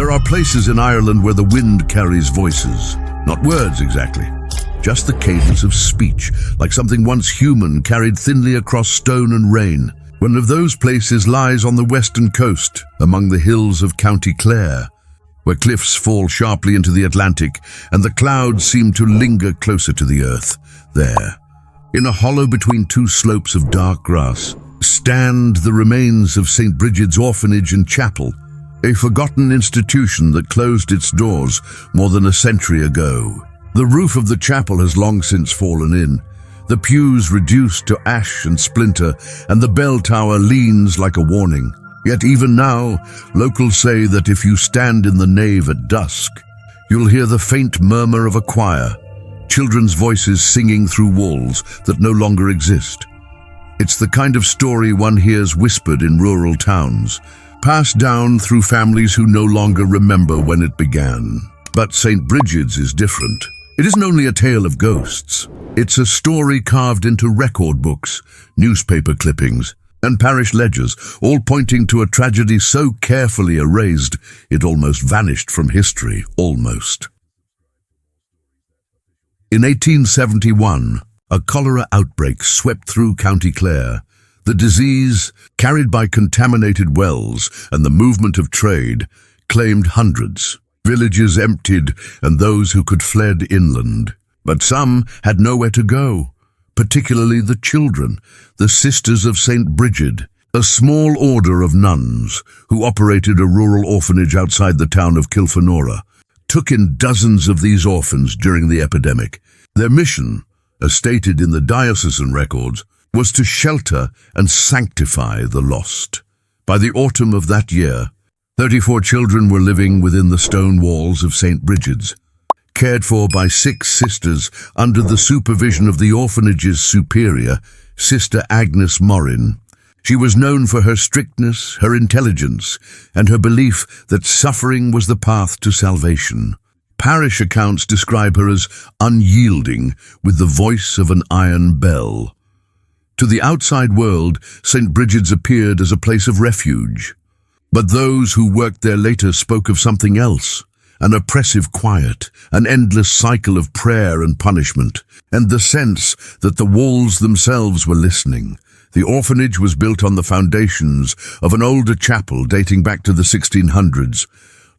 There are places in Ireland where the wind carries voices, not words exactly, just the cadence of speech, like something once human carried thinly across stone and rain. One of those places lies on the western coast, among the hills of County Clare, where cliffs fall sharply into the Atlantic and the clouds seem to linger closer to the earth. There, in a hollow between two slopes of dark grass, stand the remains of St. Brigid's Orphanage and Chapel, a forgotten institution that closed its doors more than a century ago. The roof of the chapel has long since fallen in, the pews reduced to ash and splinter, and the bell tower leans like a warning. Yet even now, locals say that if you stand in the nave at dusk, you'll hear the faint murmur of a choir, children's voices singing through walls that no longer exist. It's the kind of story one hears whispered in rural towns, passed down through families who no longer remember when it began. But St. Brigid's is different. It isn't only a tale of ghosts. It's a story carved into record books, newspaper clippings, and parish ledgers, all pointing to a tragedy so carefully erased it almost vanished from history, almost. In 1871, a cholera outbreak swept through County Clare. The disease, carried by contaminated wells and the movement of trade, claimed hundreds. Villages emptied and those who could fled inland. But some had nowhere to go, particularly the children, the Sisters of St. Brigid, a small order of nuns who operated a rural orphanage outside the town of Kilfenora, took in dozens of these orphans during the epidemic. Their mission, as stated in the diocesan records, was to shelter and sanctify the lost. By the autumn of that year, 34 children were living within the stone walls of St. Brigid's, cared for by 6 sisters under the supervision of the orphanage's superior, Sister Agnes. She was known for her strictness, her intelligence, and her belief that suffering was the path to salvation. Parish accounts describe her as unyielding, with the voice of an iron bell. To the outside world, St. Brigid's appeared as a place of refuge. But those who worked there later spoke of something else, an oppressive quiet, an endless cycle of prayer and punishment, and the sense that the walls themselves were listening. The orphanage was built on the foundations of an older chapel dating back to the 1600s,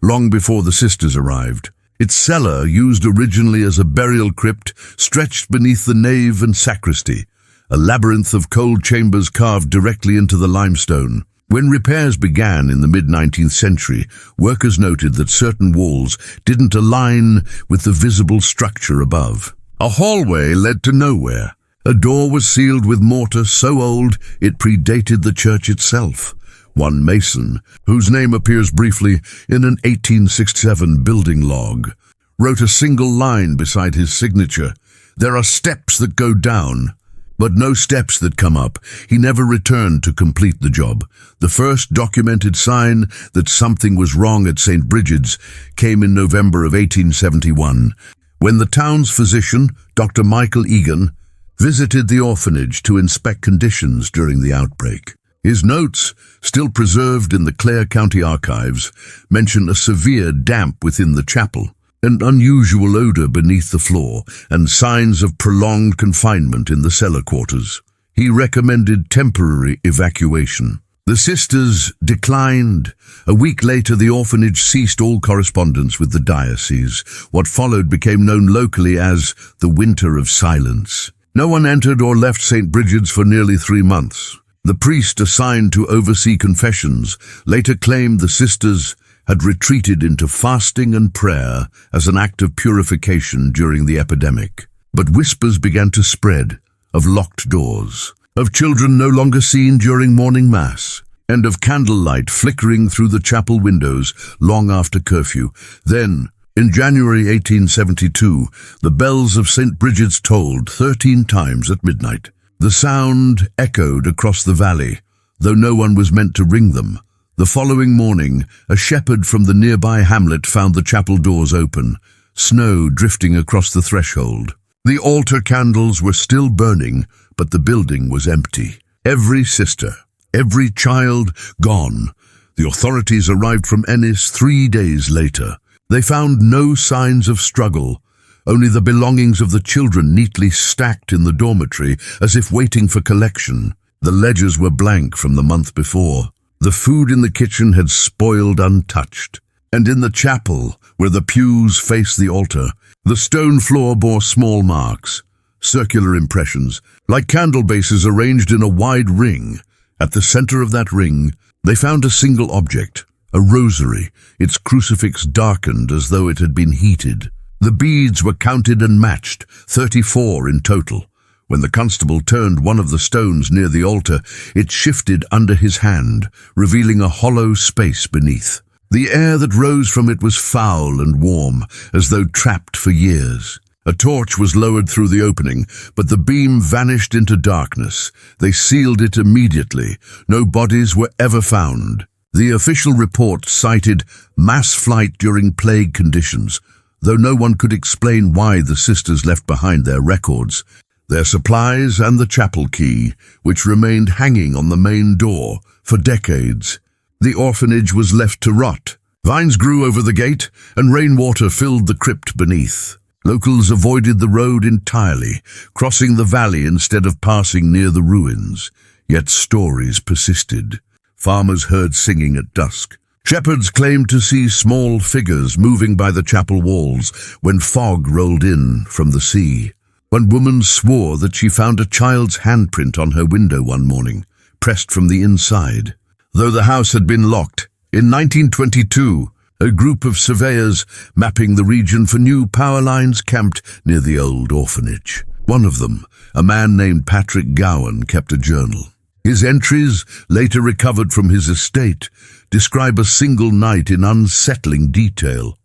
long before the sisters arrived. Its cellar, used originally as a burial crypt, stretched beneath the nave and sacristy, a labyrinth of cold chambers carved directly into the limestone. When repairs began in the mid-19th century, workers noted that certain walls didn't align with the visible structure above. A hallway led to nowhere. A door was sealed with mortar so old it predated the church itself. One mason, whose name appears briefly in an 1867 building log, wrote a single line beside his signature: "There are steps that go down, but no steps that come up." He never returned to complete the job. The first documented sign that something was wrong at St. Brigid's came in November of 1871, when the town's physician, Dr. Michael Egan, visited the orphanage to inspect conditions during the outbreak. His notes, still preserved in the Clare County archives, mention a severe damp within the chapel, an unusual odor beneath the floor, and signs of prolonged confinement in the cellar quarters. He recommended temporary evacuation. The sisters declined. A week later, the orphanage ceased all correspondence with the diocese. What followed became known locally as the Winter of Silence. No one entered or left St. Brigid's for nearly 3 months. The priest assigned to oversee confessions later claimed the sisters had retreated into fasting and prayer as an act of purification during the epidemic. But whispers began to spread of locked doors, of children no longer seen during morning mass, and of candlelight flickering through the chapel windows long after curfew. Then, in January 1872, the bells of St. Brigid's tolled 13 times at midnight. The sound echoed across the valley, though no one was meant to ring them. The following morning, a shepherd from the nearby hamlet found the chapel doors open, snow drifting across the threshold. The altar candles were still burning, but the building was empty. Every sister, every child gone. The authorities arrived from Ennis 3 days later. They found no signs of struggle, only the belongings of the children neatly stacked in the dormitory as if waiting for collection. The ledgers were blank from the month before. The food in the kitchen had spoiled untouched. And in the chapel, where the pews faced the altar, the stone floor bore small marks, circular impressions, like candle bases arranged in a wide ring. At the center of that ring, they found a single object, a rosary, its crucifix darkened as though it had been heated. The beads were counted and matched, 34 in total. When the constable turned one of the stones near the altar, it shifted under his hand, revealing a hollow space beneath. The air that rose from it was foul and warm, as though trapped for years. A torch was lowered through the opening, but the beam vanished into darkness. They sealed it immediately. No bodies were ever found. The official report cited mass flight during plague conditions, though no one could explain why the sisters left behind their records, their supplies and the chapel key, which remained hanging on the main door for decades. The orphanage was left to rot. Vines grew over the gate, and rainwater filled the crypt beneath. Locals avoided the road entirely, crossing the valley instead of passing near the ruins. Yet stories persisted. Farmers heard singing at dusk. Shepherds claimed to see small figures moving by the chapel walls when fog rolled in from the sea. One woman swore that she found a child's handprint on her window one morning, pressed from the inside. Though the house had been locked, in 1922, a group of surveyors mapping the region for new power lines camped near the old orphanage. One of them, a man named Patrick Gowan, kept a journal. His entries, later recovered from his estate, describe a single night in unsettling detail.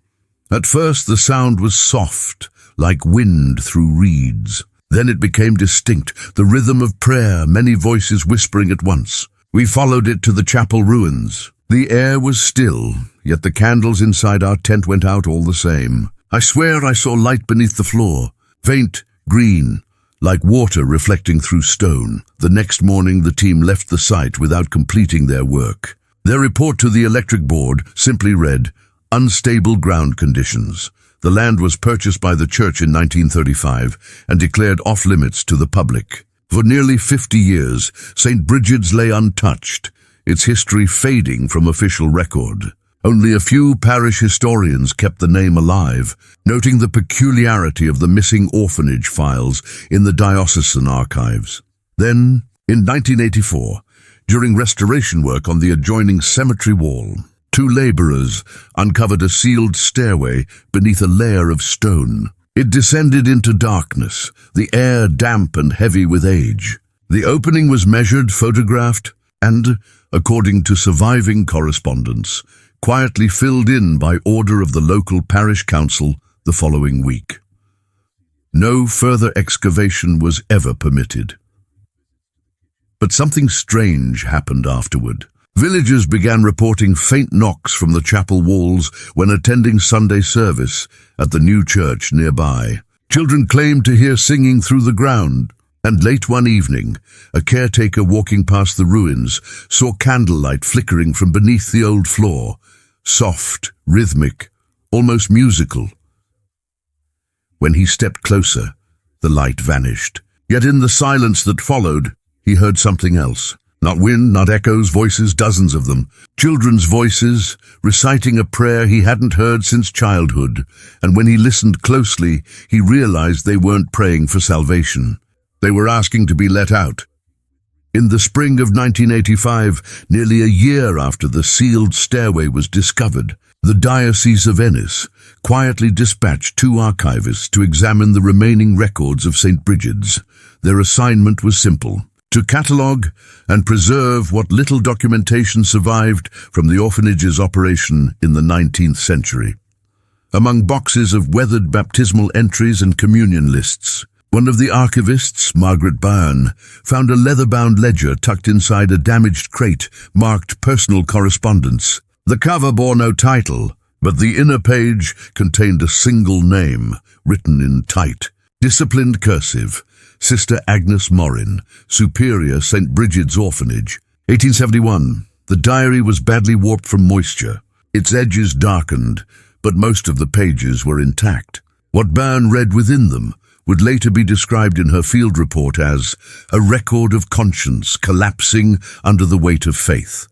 At first the sound was soft, like wind through reeds. Then it became distinct, the rhythm of prayer, many voices whispering at once. We followed it to the chapel ruins. The air was still, yet the candles inside our tent went out all the same. I swear I saw light beneath the floor, faint, green, like water reflecting through stone. The next morning the team left the site without completing their work. Their report to the electric board simply read, unstable ground conditions. The land was purchased by the church in 1935 and declared off-limits to the public. For nearly 50 years, St. Brigid's lay untouched, its history fading from official record. Only a few parish historians kept the name alive, noting the peculiarity of the missing orphanage files in the diocesan archives. Then, in 1984, during restoration work on the adjoining cemetery wall, 2 laborers uncovered a sealed stairway beneath a layer of stone. It descended into darkness, the air damp and heavy with age. The opening was measured, photographed, and, according to surviving correspondence, quietly filled in by order of the local parish council the following week. No further excavation was ever permitted. But something strange happened afterward. Villagers began reporting faint knocks from the chapel walls when attending Sunday service at the new church nearby. Children claimed to hear singing through the ground, and late one evening, a caretaker walking past the ruins saw candlelight flickering from beneath the old floor, soft, rhythmic, almost musical. When he stepped closer, the light vanished. Yet in the silence that followed, he heard something else. Not wind, not echoes, voices, dozens of them. Children's voices, reciting a prayer he hadn't heard since childhood, and when he listened closely, he realized they weren't praying for salvation. They were asking to be let out. In the spring of 1985, nearly a year after the sealed stairway was discovered, the Diocese of Ennis quietly dispatched 2 archivists to examine the remaining records of St. Brigid's. Their assignment was simple: to catalogue and preserve what little documentation survived from the orphanage's operation in the 19th century. Among boxes of weathered baptismal entries and communion lists, one of the archivists, Margaret Byrne, found a leather-bound ledger tucked inside a damaged crate marked personal correspondence. The cover bore no title, but the inner page contained a single name, written in tight, disciplined cursive: Sister Agnes Morin, Superior St. Brigid's Orphanage. 1871. The diary was badly warped from moisture. Its edges darkened, but most of the pages were intact. What Byrne read within them would later be described in her field report as a record of conscience collapsing under the weight of faith.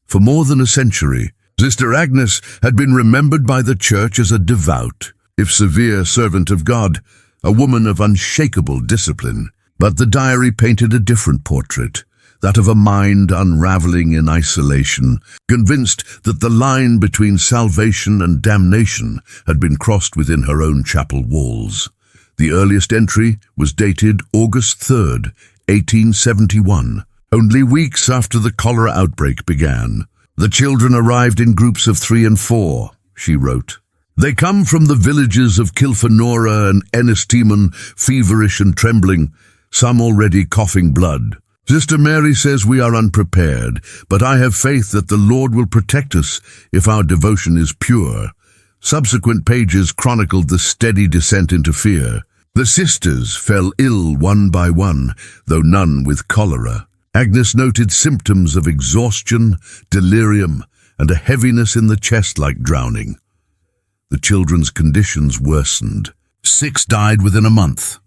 For more than a century, Sister Agnes had been remembered by the Church as a devout, if severe, servant of God, a woman of unshakable discipline. But the diary painted a different portrait, that of a mind unraveling in isolation, convinced that the line between salvation and damnation had been crossed within her own chapel walls. The earliest entry was dated August 3rd, 1871, only weeks after the cholera outbreak began. The children arrived in groups of 3 and 4, she wrote. They come from the villages of Kilfenora and Ennistimon, feverish and trembling, some already coughing blood. Sister Mary says we are unprepared, but I have faith that the Lord will protect us if our devotion is pure. Subsequent pages chronicled the steady descent into fear. The sisters fell ill one by one, though none with cholera. Agnes noted symptoms of exhaustion, delirium, and a heaviness in the chest like drowning. The children's conditions worsened. 6 died within a month,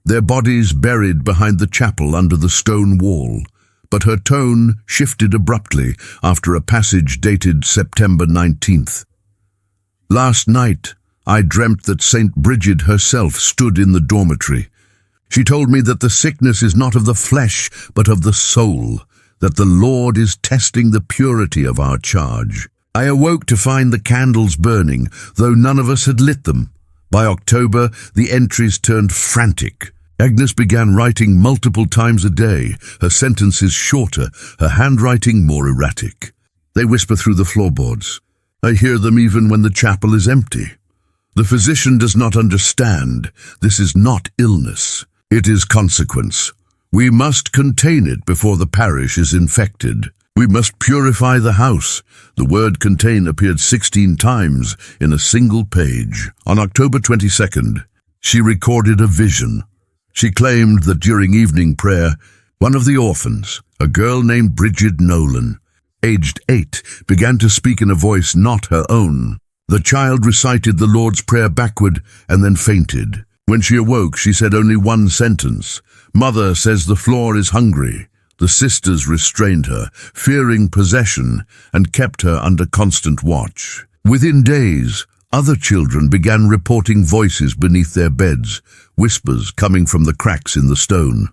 their bodies buried behind the chapel under the stone wall. But her tone shifted abruptly after a passage dated September 19th. Last night, I dreamt that Saint Brigid herself stood in the dormitory. She told me that the sickness is not of the flesh, but of the soul, that the Lord is testing the purity of our charge. I awoke to find the candles burning, though none of us had lit them. By October, the entries turned frantic. Agnes began writing multiple times a day, her sentences shorter, her handwriting more erratic. They whisper through the floorboards. I hear them even when the chapel is empty. The physician does not understand. This is not illness. It is consequence. We must contain it before the parish is infected. We must purify the house. The word contain appeared 16 times in a single page. On October 22nd, she recorded a vision. She claimed that during evening prayer, one of the orphans, a girl named Brigid Nolan, aged 8, began to speak in a voice not her own. The child recited the Lord's Prayer backward and then fainted. When she awoke, she said only one sentence. Mother says the floor is hungry. The sisters restrained her, fearing possession, and kept her under constant watch. Within days, other children began reporting voices beneath their beds, whispers coming from the cracks in the stone.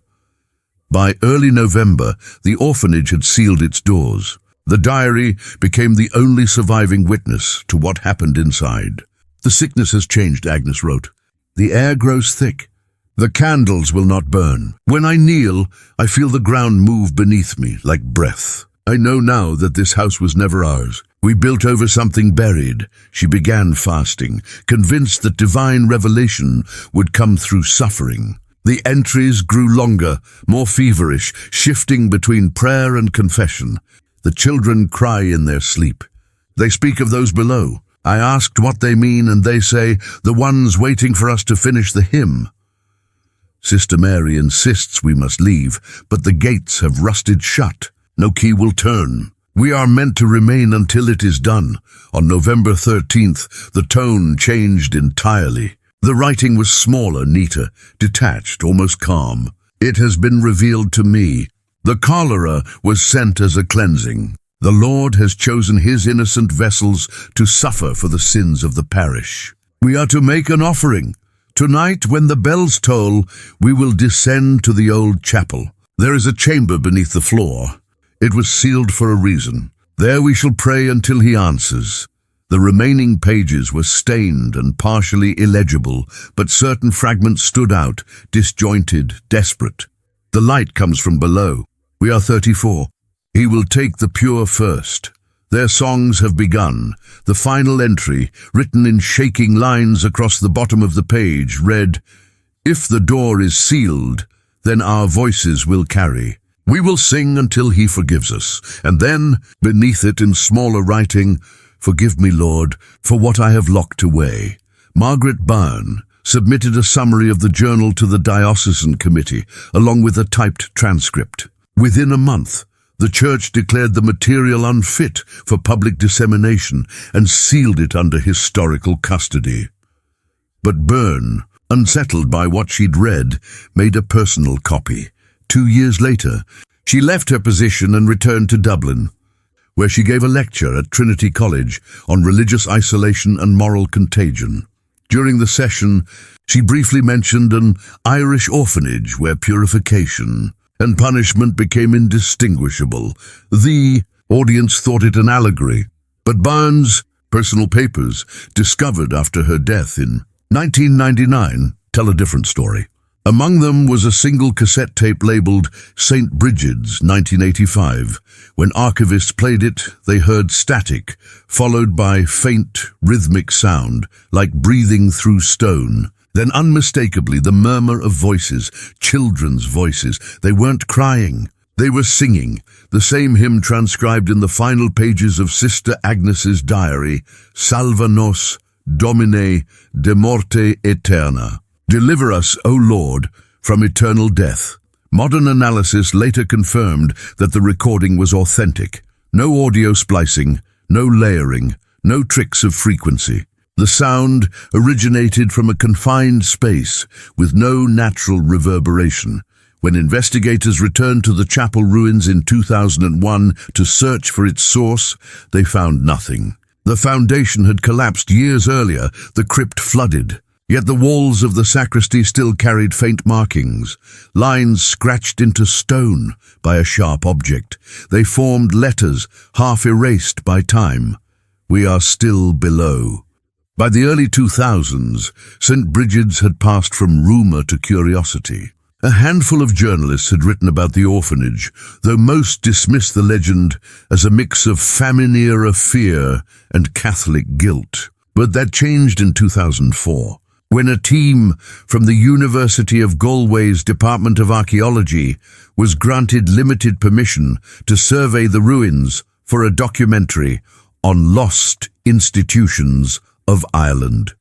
By early November, the orphanage had sealed its doors. The diary became the only surviving witness to what happened inside. The sickness has changed, Agnes wrote. The air grows thick. The candles will not burn. When I kneel, I feel the ground move beneath me like breath. I know now that this house was never ours. We built over something buried. She began fasting, convinced that divine revelation would come through suffering. The entries grew longer, more feverish, shifting between prayer and confession. The children cry in their sleep. They speak of those below. I asked what they mean, and they say, the ones waiting for us to finish the hymn. Sister Mary insists we must leave, but the gates have rusted shut. No key will turn. We are meant to remain until it is done. On November 13th, the tone changed entirely. The writing was smaller, neater, detached, almost calm. It has been revealed to me. The cholera was sent as a cleansing. The Lord has chosen his innocent vessels to suffer for the sins of the parish. We are to make an offering. Tonight, when the bells toll, we will descend to the old chapel. There is a chamber beneath the floor. It was sealed for a reason. There we shall pray until he answers. The remaining pages were stained and partially illegible, but certain fragments stood out, disjointed, desperate. The light comes from below. We are 34. He will take the pure first. Their songs have begun. The final entry, written in shaking lines across the bottom of the page, read, If the door is sealed, then our voices will carry. We will sing until he forgives us. And then, beneath it in smaller writing, Forgive me, Lord, for what I have locked away. Margaret Byrne submitted a summary of the journal to the diocesan committee, along with a typed transcript. Within a month, The church declared the material unfit for public dissemination and sealed it under historical custody. But Byrne, unsettled by what she'd read, made a personal copy. 2 years later, she left her position and returned to Dublin, where she gave a lecture at Trinity College on religious isolation and moral contagion. During the session, she briefly mentioned an Irish orphanage where purification and punishment became indistinguishable. The audience thought it an allegory, but Byrne's personal papers, discovered after her death in 1999, tell a different story. Among them was a single cassette tape labeled St. Brigid's 1985. When archivists played it, they heard static, followed by faint, rhythmic sound, like breathing through stone. Then unmistakably the murmur of voices, children's voices. They weren't crying, they were singing, the same hymn transcribed in the final pages of Sister Agnes's diary, Salva nos, Domine, de morte aeterna. Deliver us, O Lord, from eternal death. Modern analysis later confirmed that the recording was authentic. No audio splicing, no layering, no tricks of frequency. The sound originated from a confined space with no natural reverberation. When investigators returned to the chapel ruins in 2001 to search for its source, they found nothing. The foundation had collapsed years earlier, the crypt flooded. Yet the walls of the sacristy still carried faint markings, lines scratched into stone by a sharp object. They formed letters, half erased by time. We are still below. By the early 2000s, St. Brigid's had passed from rumor to curiosity. A handful of journalists had written about the orphanage, though most dismissed the legend as a mix of famine-era fear and Catholic guilt. But that changed in 2004. When a team from the University of Galway's Department of Archaeology was granted limited permission to survey the ruins for a documentary on lost institutions of Ireland.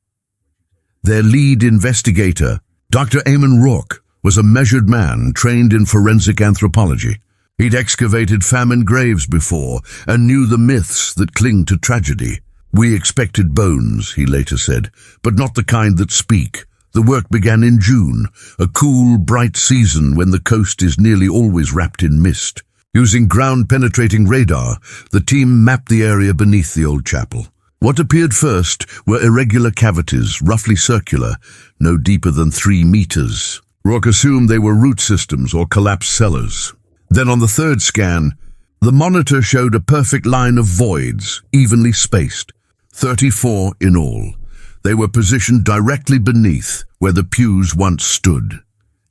Their lead investigator, Dr. Eamon Rourke, was a measured man trained in forensic anthropology. He'd excavated famine graves before and knew the myths that cling to tragedy. We expected bones, he later said, but not the kind that speak. The work began in June, a cool, bright season when the coast is nearly always wrapped in mist. Using ground-penetrating radar, the team mapped the area beneath the old chapel. What appeared first were irregular cavities, roughly circular, no deeper than 3 meters. Rourke assumed they were root systems or collapsed cellars. Then on the third scan, the monitor showed a perfect line of voids, evenly spaced. 34 in all. They were positioned directly beneath where the pews once stood.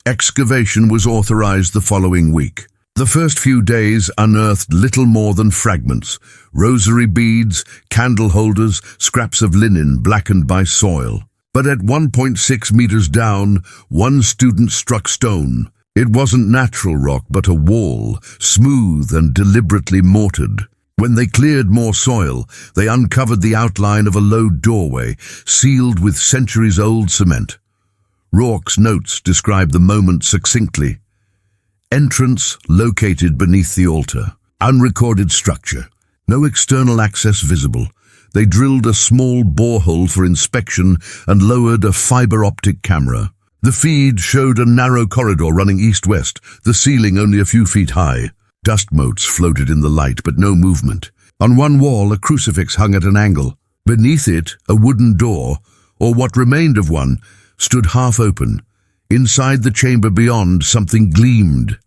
Excavation was authorized the following week. The first few days unearthed little more than fragments, rosary beads, candle holders, scraps of linen blackened by soil. But at 1.6 meters down, one student struck stone. It wasn't natural rock, but a wall, smooth and deliberately mortared. When they cleared more soil, they uncovered the outline of a low doorway, sealed with centuries-old cement. Rourke's notes describe the moment succinctly. Entrance located beneath the altar. Unrecorded structure. No external access visible. They drilled a small borehole for inspection and lowered a fiber-optic camera. The feed showed a narrow corridor running east-west, the ceiling only a few feet high. Dust motes floated in the light, but no movement. On one wall, a crucifix hung at an angle. Beneath it, a wooden door, or what remained of one, stood half open. Inside the chamber beyond, something gleamed.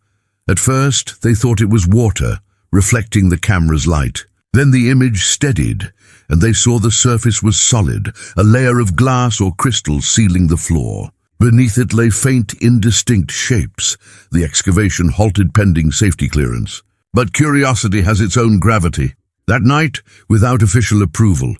At first, they thought it was water, reflecting the camera's light. Then the image steadied, and they saw the surface was solid, a layer of glass or crystal sealing the floor. Beneath it lay faint, indistinct shapes. The excavation halted pending safety clearance. But curiosity has its own gravity. That night, without official approval,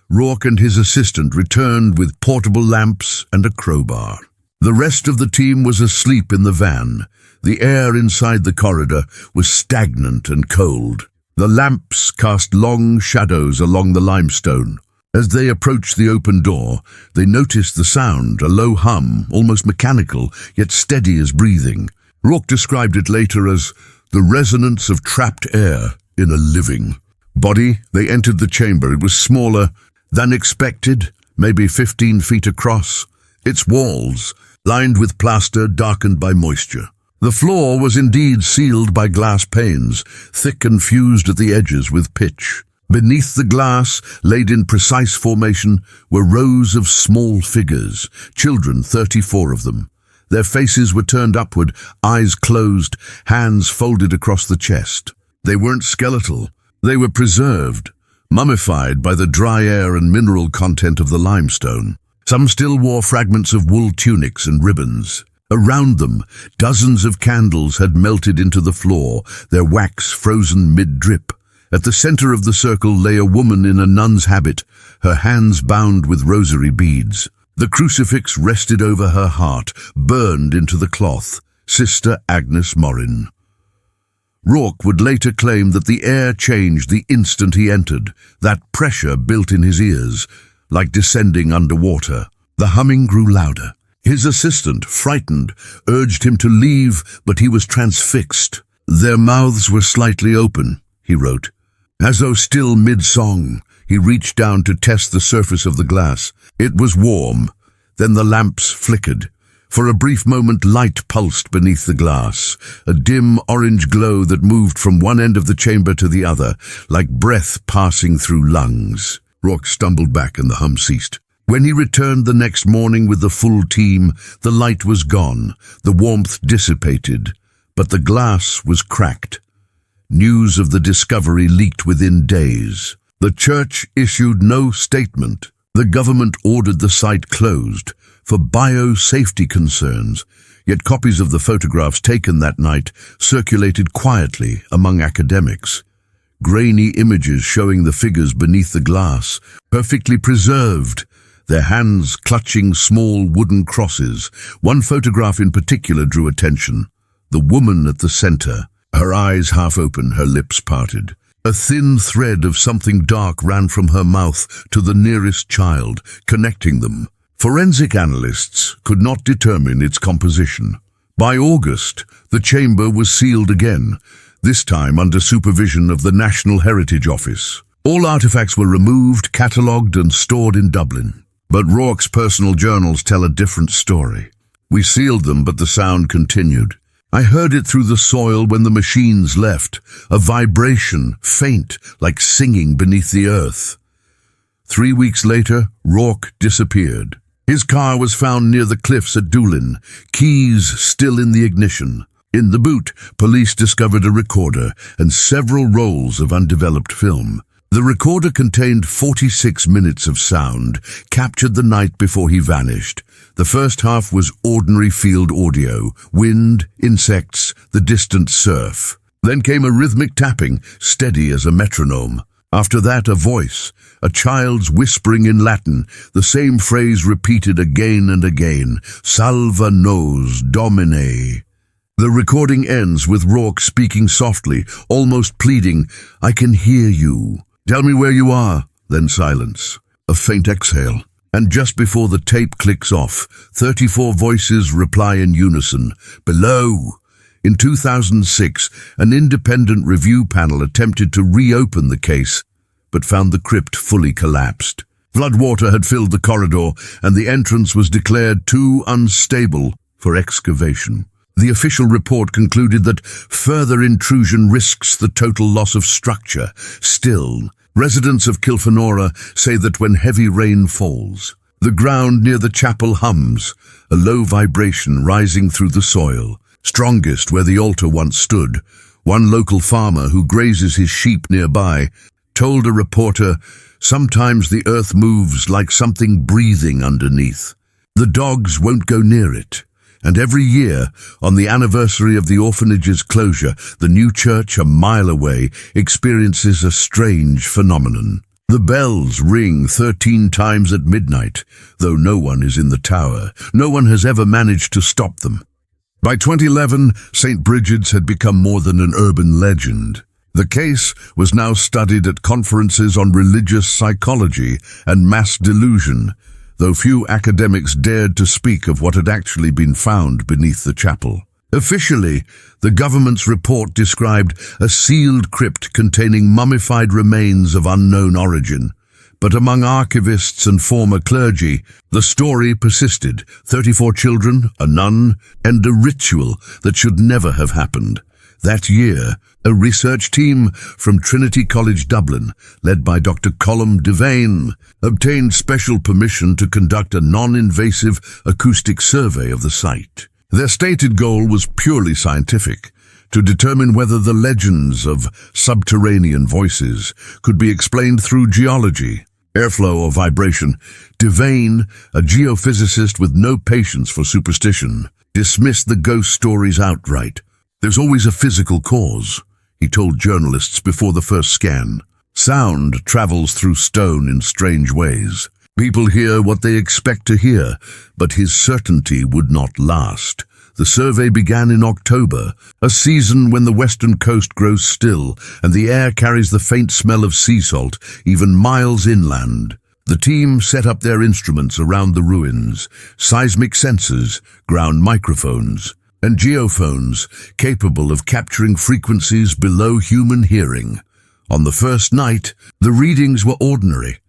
Rourke and his assistant returned with portable lamps and a crowbar. The rest of the team was asleep in the van. The air inside the corridor was stagnant and cold. The lamps cast long shadows along the limestone. As they approached the open door, they noticed the sound, a low hum, almost mechanical, yet steady as breathing. Rourke described it later as the resonance of trapped air in a living body. They entered the chamber. It was smaller than expected, maybe 15 feet across, its walls lined with plaster darkened by moisture. The floor was indeed sealed by glass panes, thick and fused at the edges with pitch. Beneath the glass, laid in precise formation, were rows of small figures, children, 34 of them. Their faces were turned upward, eyes closed, hands folded across the chest. They weren't skeletal. They were preserved, mummified by the dry air and mineral content of the limestone. Some still wore fragments of wool tunics and ribbons. Around them, dozens of candles had melted into the floor, their wax frozen mid-drip. At the center of the circle lay a woman in a nun's habit, her hands bound with rosary beads. The crucifix rested over her heart, burned into the cloth. Sister Agnes Morin. Rourke would later claim that the air changed the instant he entered, that pressure built in his ears, like descending underwater. The humming grew louder. His assistant, frightened, urged him to leave, but he was transfixed. Their mouths were slightly open, he wrote. As though still mid-song, he reached down to test the surface of the glass. It was warm. Then the lamps flickered. For a brief moment, light pulsed beneath the glass, a dim orange glow that moved from one end of the chamber to the other, like breath passing through lungs. Rourke stumbled back and the hum ceased. When he returned the next morning with the full team, the light was gone, the warmth dissipated, but the glass was cracked. News of the discovery leaked within days. The church issued no statement. The government ordered the site closed for biosafety concerns, yet copies of the photographs taken that night circulated quietly among academics. Grainy images showing the figures beneath the glass, perfectly preserved, their hands clutching small wooden crosses. One photograph in particular drew attention. The woman at the center, her eyes half open, her lips parted. A thin thread of something dark ran from her mouth to the nearest child, connecting them. Forensic analysts could not determine its composition. By August, the chamber was sealed again, this time under supervision of the National Heritage Office. All artifacts were removed, catalogued and stored in Dublin. But Rourke's personal journals tell a different story. We sealed them, but the sound continued. I heard it through the soil when the machines left, a vibration, faint, like singing beneath the earth. 3 weeks later, Rourke disappeared. His car was found near the cliffs at Doolin, keys still in the ignition. In the boot, police discovered a recorder and several rolls of undeveloped film. The recorder contained 46 minutes of sound, captured the night before he vanished. The first half was ordinary field audio, wind, insects, the distant surf. Then came a rhythmic tapping, steady as a metronome. After that, a voice, a child's whispering in Latin, the same phrase repeated again and again, Salva nos, Domine. The recording ends with Rourke speaking softly, almost pleading, I can hear you. Tell me where you are. Then silence, a faint exhale. And just before the tape clicks off, 34 voices reply in unison, below. In 2006, an independent review panel attempted to reopen the case, but found the crypt fully collapsed. Floodwater had filled the corridor, and the entrance was declared too unstable for excavation. The official report concluded that further intrusion risks the total loss of structure. Still, residents of Kilfenora say that when heavy rain falls, the ground near the chapel hums, a low vibration rising through the soil, strongest where the altar once stood. One local farmer who grazes his sheep nearby told a reporter, sometimes the earth moves like something breathing underneath. The dogs won't go near it. And every year, on the anniversary of the orphanage's closure, the new church a mile away experiences a strange phenomenon. The bells ring 13 times at midnight, though no one is in the tower. No one has ever managed to stop them. By 2011, St. Brigid's had become more than an urban legend. The case was now studied at conferences on religious psychology and mass delusion, though few academics dared to speak of what had actually been found beneath the chapel. Officially, the government's report described a sealed crypt containing mummified remains of unknown origin. But among archivists and former clergy, the story persisted: 34 children, a nun, and a ritual that should never have happened. That year, a research team from Trinity College Dublin, led by Dr. Colm Devane, obtained special permission to conduct a non-invasive acoustic survey of the site. Their stated goal was purely scientific, to determine whether the legends of subterranean voices could be explained through geology, airflow, or vibration. Devane, a geophysicist with no patience for superstition, dismissed the ghost stories outright. "There's always a physical cause," he told journalists before the first scan. "Sound travels through stone in strange ways. People hear what they expect to hear, but his certainty would not last." The survey began in October, a season when the western coast grows still and the air carries the faint smell of sea salt even miles inland. The team set up their instruments around the ruins: seismic sensors, ground microphones, and geophones capable of capturing frequencies below human hearing. On the first night, the readings were ordinary: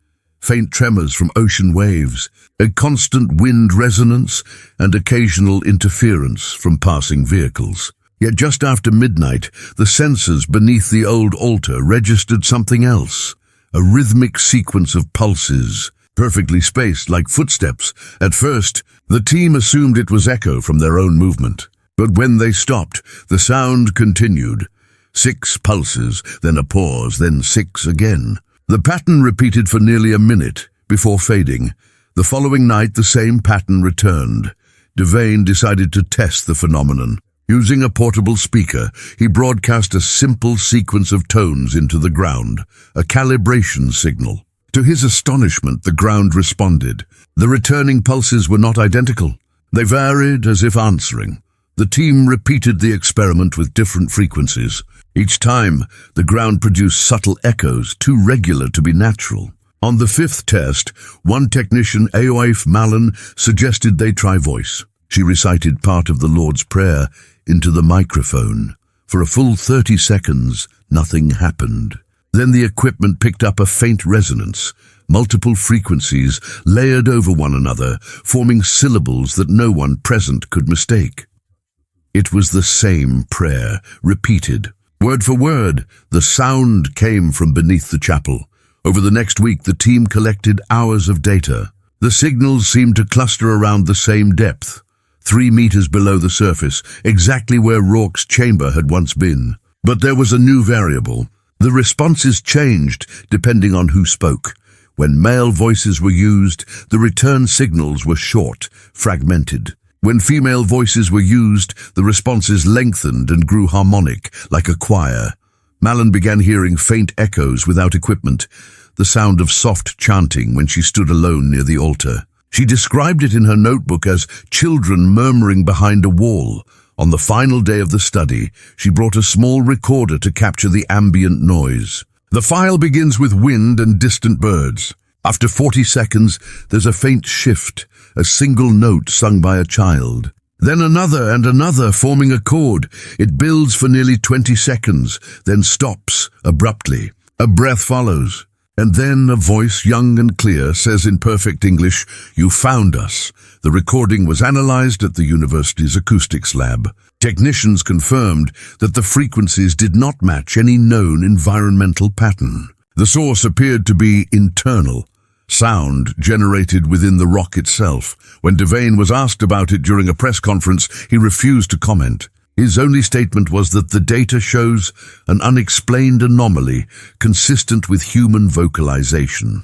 faint tremors from ocean waves, a constant wind resonance, and occasional interference from passing vehicles. Yet just after midnight, the sensors beneath the old altar registered something else: a rhythmic sequence of pulses, perfectly spaced like footsteps. At first, the team assumed it was echo from their own movement. But when they stopped, the sound continued. 6 pulses, then a pause, then 6 again. The pattern repeated for nearly a minute before fading. The following night, the same pattern returned. Devane decided to test the phenomenon. Using a portable speaker, he broadcast a simple sequence of tones into the ground, a calibration signal. To his astonishment, the ground responded. The returning pulses were not identical. They varied as if answering. The team repeated the experiment with different frequencies. Each time, the ground produced subtle echoes, too regular to be natural. On the 5th test, one technician, Eoif Mallon, suggested they try voice. She recited part of the Lord's Prayer into the microphone. For a full 30 seconds, nothing happened. Then the equipment picked up a faint resonance, multiple frequencies layered over one another, forming syllables that no one present could mistake. It was the same prayer, repeated. Word for word, the sound came from beneath the chapel. Over the next week, the team collected hours of data. The signals seemed to cluster around the same depth, 3 meters below the surface, exactly where Rourke's chamber had once been. But there was a new variable. The responses changed depending on who spoke. When male voices were used, the return signals were short, fragmented. When female voices were used, the responses lengthened and grew harmonic, like a choir. Mallon began hearing faint echoes without equipment, the sound of soft chanting when she stood alone near the altar. She described it in her notebook as children murmuring behind a wall. On the final day of the study, she brought a small recorder to capture the ambient noise. The file begins with wind and distant birds. After 40 seconds, there's a faint shift, a single note sung by a child. Then another and another, forming a chord. It builds for nearly 20 seconds, then stops abruptly. A breath follows. And then a voice, young and clear, says in perfect English, "You found us." The recording was analyzed at the university's acoustics lab. Technicians confirmed that the frequencies did not match any known environmental pattern. The source appeared to be internal, sound generated within the rock itself. When Devane was asked about it during a press conference, he refused to comment. His only statement was that the data shows an unexplained anomaly consistent with human vocalization.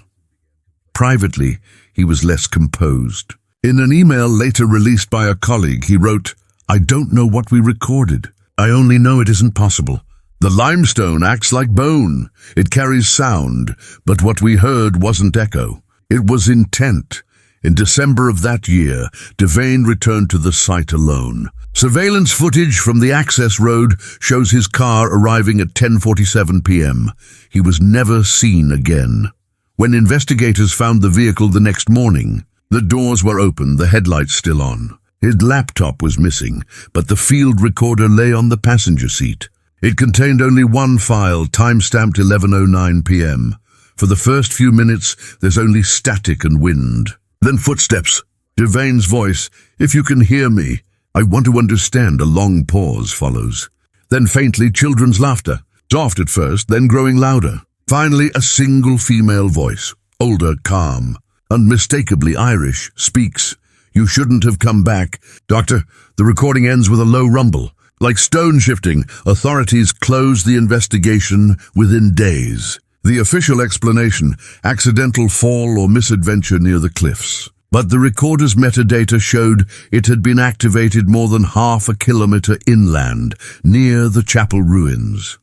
Privately, he was less composed. In an email later released by a colleague, he wrote, "I don't know what we recorded. I only know it isn't possible. The limestone acts like bone. It carries sound, but what we heard wasn't echo. It was intent." In December of that year, Devane returned to the site alone. Surveillance footage from the access road shows his car arriving at 10:47 p.m. He was never seen again. When investigators found the vehicle the next morning, the doors were open, the headlights still on. His laptop was missing, but the field recorder lay on the passenger seat. It contained only one file, time-stamped 11:09 p.m. For the first few minutes, there's only static and wind. Then footsteps. Devane's voice, "If you can hear me, I want to understand." A long pause follows. Then faintly children's laughter, soft at first, then growing louder. Finally, a single female voice, older, calm, unmistakably Irish, speaks. "You shouldn't have come back. Doctor." The recording ends with a low rumble. Like stone shifting, authorities closed the investigation within days. The official explanation, accidental fall or misadventure near the cliffs. But the recorder's metadata showed it had been activated more than half a kilometer inland, near the chapel ruins.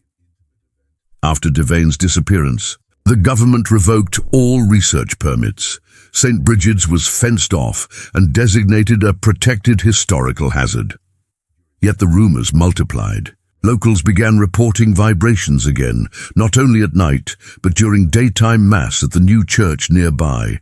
After Devane's disappearance, the government revoked all research permits. St. Brigid's was fenced off and designated a protected historical hazard. Yet the rumors multiplied. Locals began reporting vibrations again, not only at night, but during daytime mass at the new church nearby.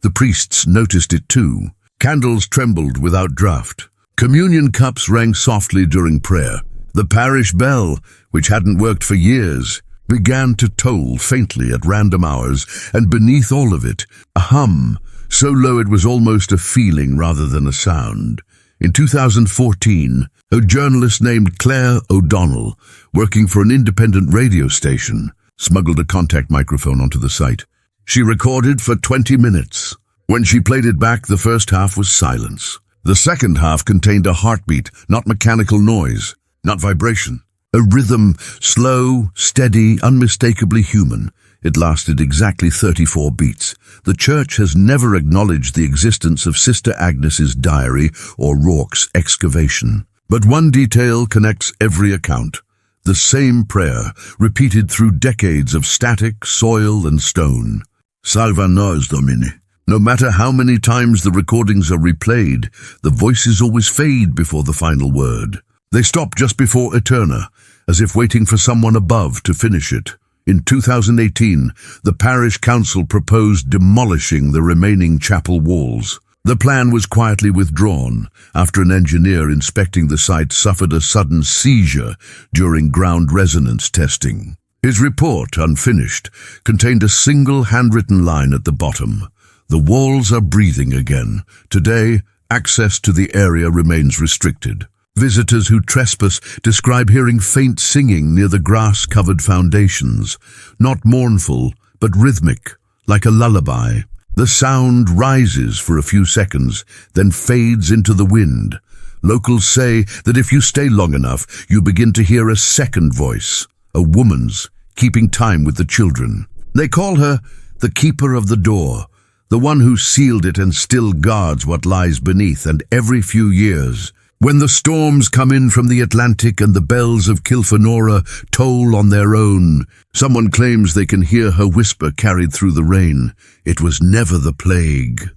The priests noticed it too. Candles trembled without draught. Communion cups rang softly during prayer. The parish bell, which hadn't worked for years, began to toll faintly at random hours, and beneath all of it, a hum, so low it was almost a feeling rather than a sound. In 2014, a journalist named Claire O'Donnell, working for an independent radio station, smuggled a contact microphone onto the site. She recorded for 20 minutes. When she played it back, the first half was silence. The second half contained a heartbeat, not mechanical noise, not vibration. A rhythm, slow, steady, unmistakably human. It lasted exactly 34 beats. The church has never acknowledged the existence of Sister Agnes's diary or Rourke's excavation. But one detail connects every account. The same prayer, repeated through decades of static, soil, and stone. Salva nos, Domine. No matter how many times the recordings are replayed, the voices always fade before the final word. They stop just before Eterna, as if waiting for someone above to finish it. In 2018, the parish council proposed demolishing the remaining chapel walls. The plan was quietly withdrawn after an engineer inspecting the site suffered a sudden seizure during ground resonance testing. His report, unfinished, contained a single handwritten line at the bottom. "The walls are breathing again. Today, access to the area remains restricted." Visitors who trespass describe hearing faint singing near the grass-covered foundations, not mournful, but rhythmic, like a lullaby. The sound rises for a few seconds, then fades into the wind. Locals say that if you stay long enough, you begin to hear a second voice, a woman's, keeping time with the children. They call her the keeper of the door, the one who sealed it and still guards what lies beneath. And every few years, when the storms come in from the Atlantic and the bells of Kilfenora toll on their own, someone claims they can hear her whisper carried through the rain. It was never the plague.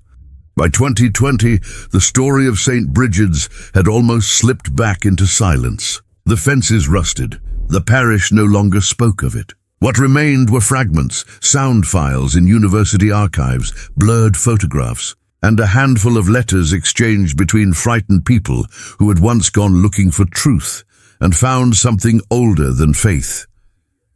By 2020, the story of St. Brigid's had almost slipped back into silence. The fences rusted. The parish no longer spoke of it. What remained were fragments, sound files in university archives, blurred photographs, and a handful of letters exchanged between frightened people who had once gone looking for truth and found something older than faith.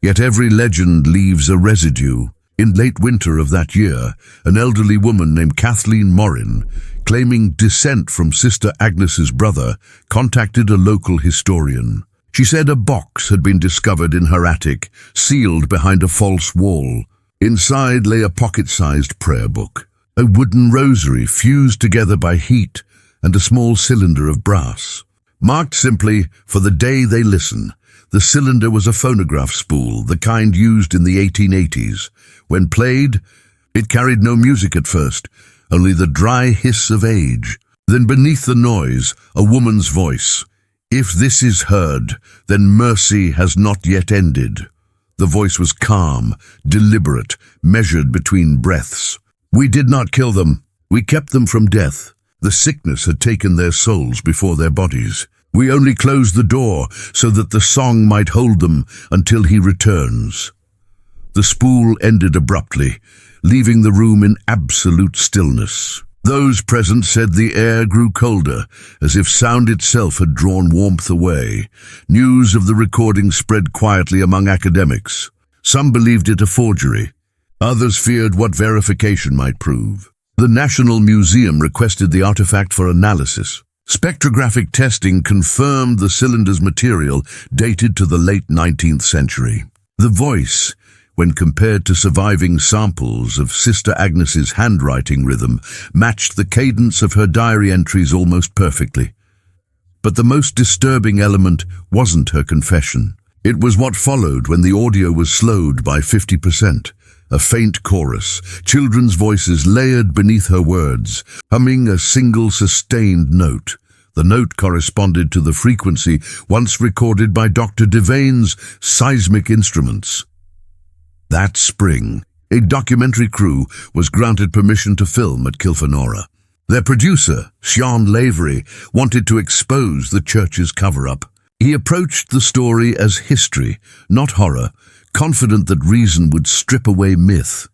Yet every legend leaves a residue. In late winter of that year, an elderly woman named Kathleen Morin, claiming descent from Sister Agnes's brother, contacted a local historian. She said a box had been discovered in her attic, sealed behind a false wall. Inside lay a pocket-sized prayer book, a wooden rosary fused together by heat, and a small cylinder of brass. Marked simply, "For the day they listen." The cylinder was a phonograph spool, the kind used in the 1880s. When played, it carried no music at first, only the dry hiss of age. Then beneath the noise, a woman's voice. "If this is heard, then mercy has not yet ended." The voice was calm, deliberate, measured between breaths. "We did not kill them. We kept them from death. The sickness had taken their souls before their bodies. We only closed the door so that the song might hold them until he returns." The spool ended abruptly, leaving the room in absolute stillness. Those present said the air grew colder, as if sound itself had drawn warmth away. News of the recording spread quietly among academics. Some believed it a forgery. Others feared what verification might prove. The National Museum requested the artifact for analysis. Spectrographic testing confirmed the cylinder's material dated to the late 19th century. The voice, when compared to surviving samples of Sister Agnes's handwriting rhythm, matched the cadence of her diary entries almost perfectly. But the most disturbing element wasn't her confession. It was what followed when the audio was slowed by 50%. A faint chorus, children's voices layered beneath her words, humming a single sustained note. The note corresponded to the frequency once recorded by Dr. Devane's seismic instruments. That spring, a documentary crew was granted permission to film at Kilfenora. Their producer, Sean Lavery, wanted to expose the church's cover-up. He approached the story as history, not horror, confident that reason would strip away myth.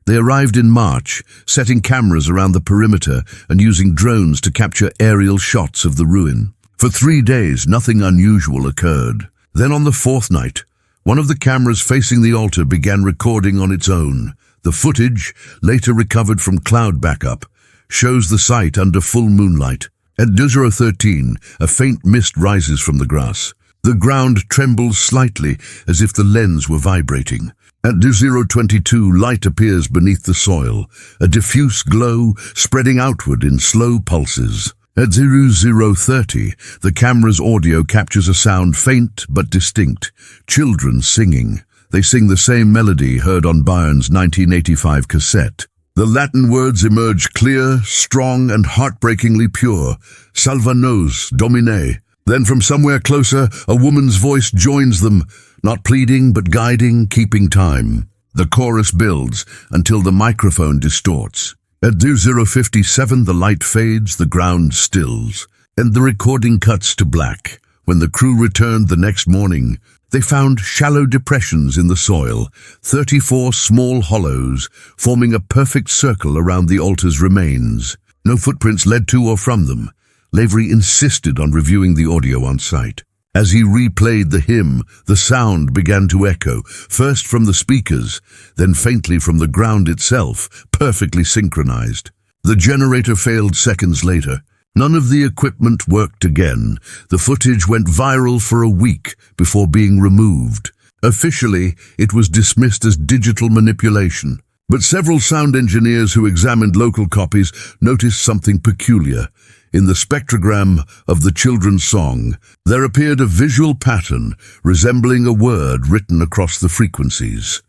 They arrived in March, setting cameras around the perimeter and using drones to capture aerial shots of the ruin. For 3 days, nothing unusual occurred. Then on the 4th night, one of the cameras facing the altar began recording on its own. The footage, later recovered from cloud backup, shows the site under full moonlight. At 00:13, a faint mist rises from the grass. The ground trembles slightly, as if the lens were vibrating. At 00:22, light appears beneath the soil, a diffuse glow spreading outward in slow pulses. At 00:30, the camera's audio captures a sound faint but distinct. Children singing. They sing the same melody heard on Byrne's 1985 cassette. The Latin words emerge clear, strong, and heartbreakingly pure. Salva nos, Domine. Then from somewhere closer, a woman's voice joins them, not pleading but guiding, keeping time. The chorus builds until the microphone distorts. At 00:57, the light fades, the ground stills, and the recording cuts to black. When the crew returned the next morning, they found shallow depressions in the soil, 34 small hollows, forming a perfect circle around the altar's remains. No footprints led to or from them. Lavery insisted on reviewing the audio on site. As he replayed the hymn, the sound began to echo, first from the speakers, then faintly from the ground itself, perfectly synchronized. The generator failed seconds later. None of the equipment worked again. The footage went viral for a week before being removed. Officially, it was dismissed as digital manipulation. But several sound engineers who examined local copies noticed something peculiar. In the spectrogram of the children's song, there appeared a visual pattern resembling a word written across the frequencies.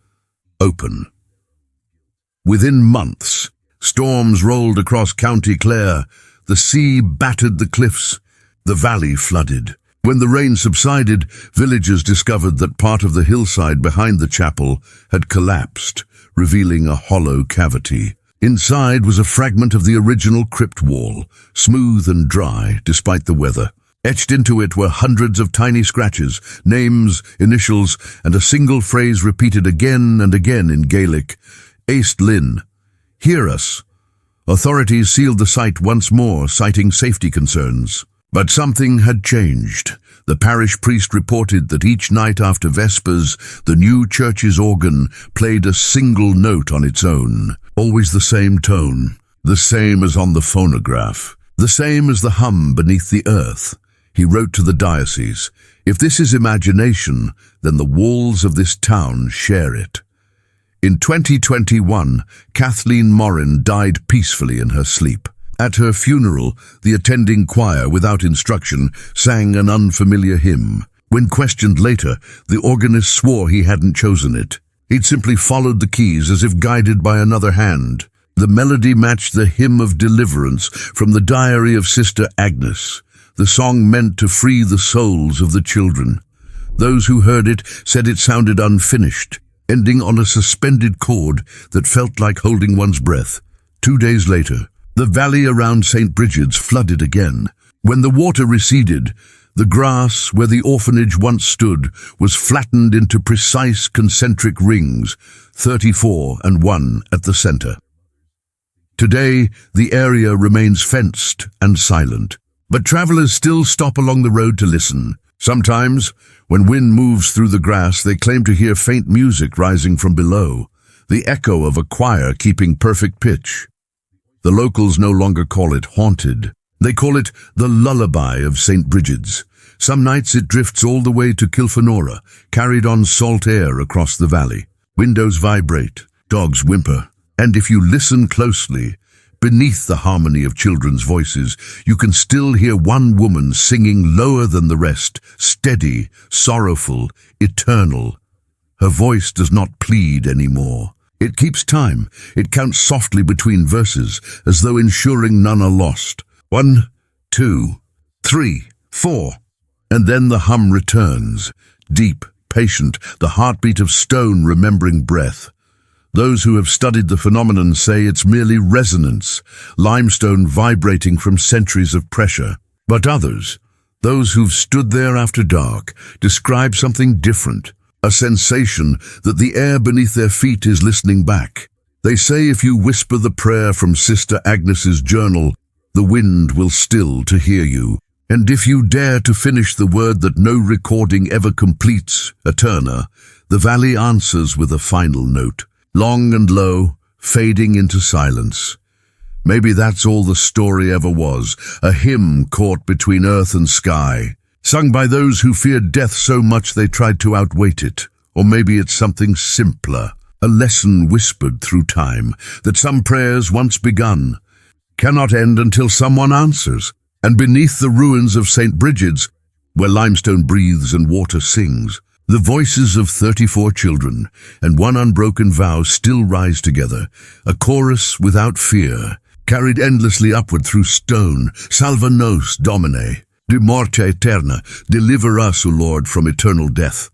Open. Within months, storms rolled across County Clare. The sea battered the cliffs. The valley flooded. When the rain subsided, villagers discovered that part of the hillside behind the chapel had collapsed, revealing a hollow cavity. Inside was a fragment of the original crypt wall, smooth and dry despite the weather. Etched into it were hundreds of tiny scratches, names, initials, and a single phrase repeated again and again in Gaelic. Aist Lynn. Hear us. Authorities sealed the site once more, citing safety concerns. But something had changed. The parish priest reported that each night after Vespers, the new church's organ played a single note on its own. Always the same tone, the same as on the phonograph, the same as the hum beneath the earth. He wrote to the diocese, "If this is imagination, then the walls of this town share it." In 2021, Kathleen Morin died peacefully in her sleep. At her funeral, the attending choir, without instruction, sang an unfamiliar hymn. When questioned later, the organist swore he hadn't chosen it. He'd simply followed the keys as if guided by another hand. The melody matched the hymn of deliverance from the diary of Sister Agnes, the song meant to free the souls of the children. Those who heard it said it sounded unfinished, ending on a suspended chord that felt like holding one's breath. 2 days later, the valley around St. Brigid's flooded again. When the water receded, the grass where the orphanage once stood was flattened into precise concentric rings, 34 and 1 at the center. Today, the area remains fenced and silent, but travelers still stop along the road to listen. Sometimes, when wind moves through the grass, they claim to hear faint music rising from below, the echo of a choir keeping perfect pitch. The locals no longer call it haunted. They call it the lullaby of St. Brigid's. Some nights it drifts all the way to Kilfenora, carried on salt air across the valley. Windows vibrate, dogs whimper, and if you listen closely, beneath the harmony of children's voices, you can still hear one woman singing lower than the rest, steady, sorrowful, eternal. Her voice does not plead anymore. It keeps time. It counts softly between verses, as though ensuring none are lost. 1, 2, 3, 4. And then the hum returns, deep, patient, the heartbeat of stone remembering breath. Those who have studied the phenomenon say it's merely resonance, limestone vibrating from centuries of pressure. But others, those who've stood there after dark, describe something different, a sensation that the air beneath their feet is listening back. They say if you whisper the prayer from Sister Agnes's journal, the wind will still to hear you. And if you dare to finish the word that no recording ever completes, Eterna, the valley answers with a final note, long and low, fading into silence. Maybe that's all the story ever was, a hymn caught between earth and sky, sung by those who feared death so much they tried to outwait it. Or maybe it's something simpler, a lesson whispered through time, that some prayers once begun cannot end until someone answers. And beneath the ruins of St. Brigid's, where limestone breathes and water sings, the voices of 34 children and one unbroken vow still rise together, a chorus without fear, carried endlessly upward through stone. Salva nos, Domine, de morte eterna, deliver us, O Lord, from eternal death.